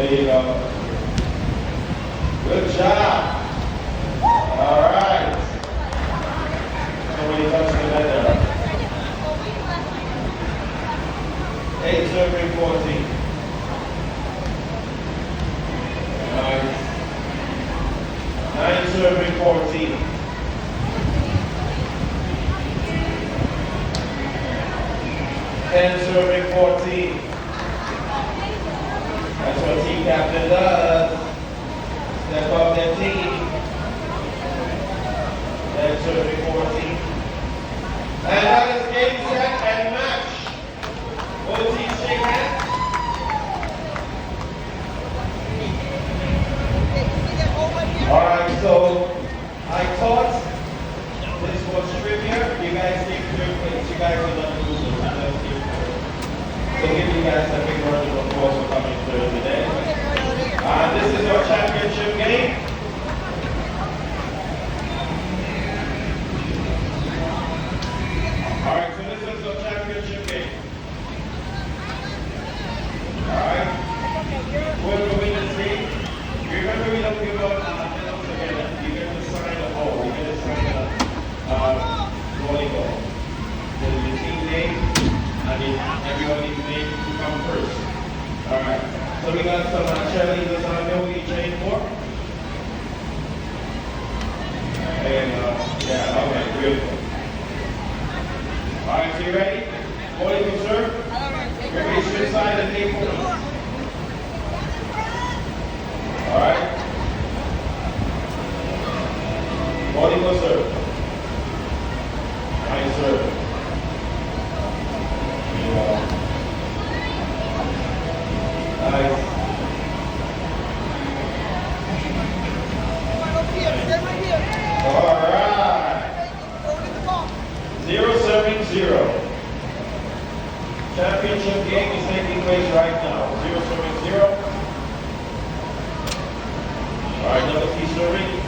There you go. Good job. All right. Somebody touch the net there. 8 serving 14. Nice. 9 serving 14. 10 serving 14. That's what team captain does. Step up their team. 10 serving 14. And that is game, set, and match. Both teams shake hands. Alright, so I thought this was trivia. You guys take third place. You guys are not losers. So give you guys a big round of applause for coming third today. This is our championship game. Alright, so this is our championship game. Alright? Whoever wins this game, remember we don't give out medals together. You get to sign a ball. You get to sign a volleyball. There's your team name, and everybody's name to come first. Alright. So we got some cheerleaders on there we train for. And yeah, okay, beautiful. Alright, so you ready? Volleyball serve? Everybody switch side and take for us. Alright. Volleyball serve. Nice serve. Nice. Alright. 0 serving 0. Championship game is taking place right now. 0 serving 0. Alright, number 3 serving.